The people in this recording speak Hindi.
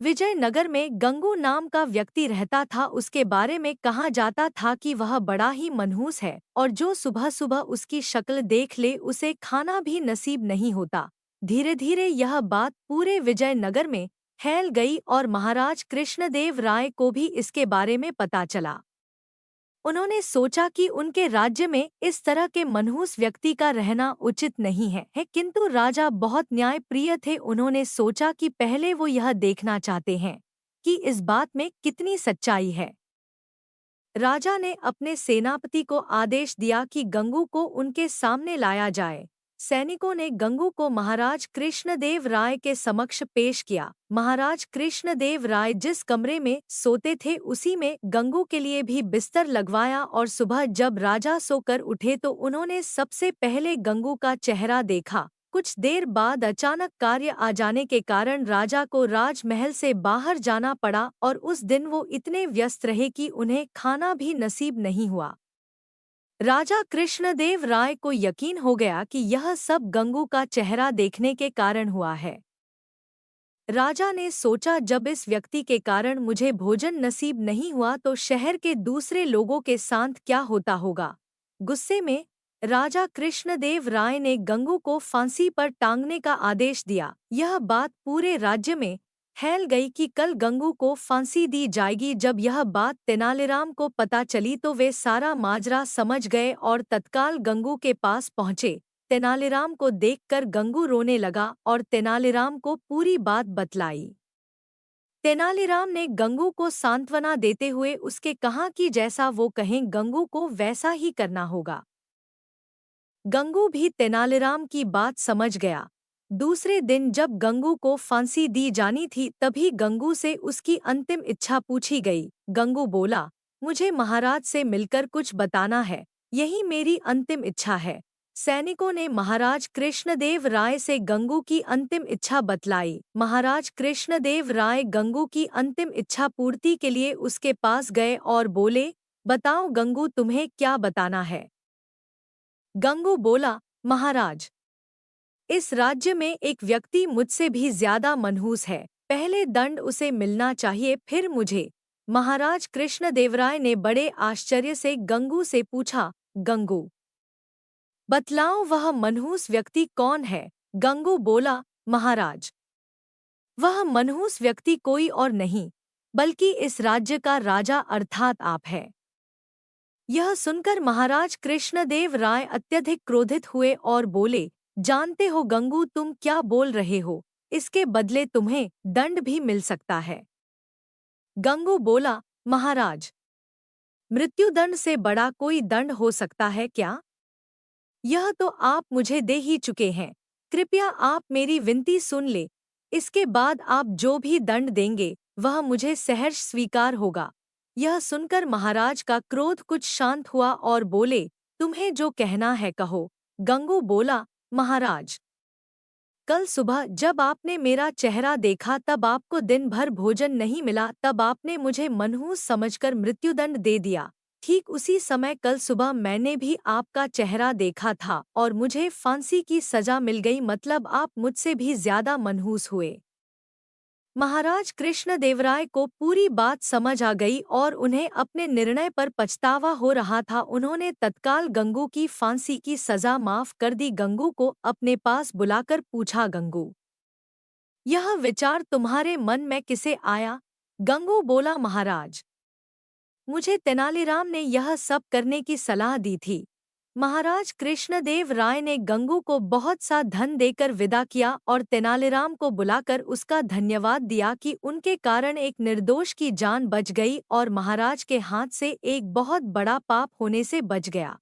विजयनगर में गंगू नाम का व्यक्ति रहता था। उसके बारे में कहा जाता था कि वह बड़ा ही मनहूस है और जो सुबह सुबह उसकी शक्ल देख ले उसे खाना भी नसीब नहीं होता। धीरे धीरे यह बात पूरे विजयनगर में फैल गई और महाराज कृष्णदेव राय को भी इसके बारे में पता चला। उन्होंने सोचा कि उनके राज्य में इस तरह के मनहूस व्यक्ति का रहना उचित नहीं है, किंतु राजा बहुत न्यायप्रिय थे। उन्होंने सोचा कि पहले वो यह देखना चाहते हैं कि इस बात में कितनी सच्चाई है। राजा ने अपने सेनापति को आदेश दिया कि गंगू को उनके सामने लाया जाए। सैनिकों ने गंगू को महाराज कृष्णदेव राय के समक्ष पेश किया। महाराज कृष्णदेव राय जिस कमरे में सोते थे उसी में गंगू के लिए भी बिस्तर लगवाया और सुबह जब राजा सोकर उठे तो उन्होंने सबसे पहले गंगू का चेहरा देखा। कुछ देर बाद अचानक कार्य आ जाने के कारण राजा को राजमहल से बाहर जाना पड़ा और उस दिन वो इतने व्यस्त रहे कि उन्हें खाना भी नसीब नहीं हुआ। राजा कृष्णदेव राय को यकीन हो गया कि यह सब गंगू का चेहरा देखने के कारण हुआ है। राजा ने सोचा, जब इस व्यक्ति के कारण मुझे भोजन नसीब नहीं हुआ तो शहर के दूसरे लोगों के साथ क्या होता होगा। गुस्से में राजा कृष्णदेव राय ने गंगू को फांसी पर टांगने का आदेश दिया। यह बात पूरे राज्य में फैल गई कि कल गंगू को फांसी दी जाएगी। जब यह बात तेनालीराम को पता चली तो वे सारा माजरा समझ गए और तत्काल गंगू के पास पहुंचे। तेनालीराम को देखकर गंगू रोने लगा और तेनालीराम को पूरी बात बतलाई। तेनालीराम ने गंगू को सांत्वना देते हुए उसके कहा कि जैसा वो कहें गंगू को वैसा ही करना होगा। गंगू भी तेनालीराम की बात समझ गया। दूसरे दिन जब गंगू को फांसी दी जानी थी तभी गंगू से उसकी अंतिम इच्छा पूछी गई। गंगू बोला, मुझे महाराज से मिलकर कुछ बताना है, यही मेरी अंतिम इच्छा है। सैनिकों ने महाराज कृष्णदेव राय से गंगू की अंतिम इच्छा बतलाई। महाराज कृष्णदेव राय गंगू की अंतिम इच्छा पूर्ति के लिए उसके पास गए और बोले, बताओ गंगू, तुम्हें क्या बताना है। गंगू बोला, महाराज, इस राज्य में एक व्यक्ति मुझसे भी ज्यादा मनहूस है। पहले दंड उसे मिलना चाहिए, फिर मुझे। महाराज कृष्णदेवराय ने बड़े आश्चर्य से गंगू से पूछा, गंगू, बतलाओ वह मनहूस व्यक्ति कौन है। गंगू बोला, महाराज, वह मनहूस व्यक्ति कोई और नहीं बल्कि इस राज्य का राजा अर्थात आप है। यह सुनकर महाराज कृष्णदेव राय अत्यधिक क्रोधित हुए और बोले, जानते हो गंगू, तुम क्या बोल रहे हो, इसके बदले तुम्हें दंड भी मिल सकता है। गंगू बोला, महाराज, मृत्युदंड से बड़ा कोई दंड हो सकता है क्या? यह तो आप मुझे दे ही चुके हैं। कृपया आप मेरी विनती सुन ले, इसके बाद आप जो भी दंड देंगे वह मुझे सहर्ष स्वीकार होगा। यह सुनकर महाराज का क्रोध कुछ शांत हुआ और बोले, तुम्हें जो कहना है कहो। गंगू बोला, महाराज, कल सुबह जब आपने मेरा चेहरा देखा तब आपको दिन भर भोजन नहीं मिला, तब आपने मुझे मनहूस समझकर मृत्युदंड दे दिया। ठीक उसी समय कल सुबह मैंने भी आपका चेहरा देखा था और मुझे फांसी की सजा मिल गई, मतलब आप मुझसे भी ज्यादा मनहूस हुए। महाराज कृष्णदेवराय को पूरी बात समझ आ गई और उन्हें अपने निर्णय पर पछतावा हो रहा था। उन्होंने तत्काल गंगू की फांसी की सजा माफ कर दी। गंगू को अपने पास बुलाकर पूछा, गंगू, यह विचार तुम्हारे मन में किसे आया? गंगू बोला, महाराज, मुझे तेनालीराम ने यह सब करने की सलाह दी थी। महाराज कृष्णदेव राय ने गंगू को बहुत सा धन देकर विदा किया और तेनालीराम को बुलाकर उसका धन्यवाद दिया कि उनके कारण एक निर्दोष की जान बच गई और महाराज के हाथ से एक बहुत बड़ा पाप होने से बच गया।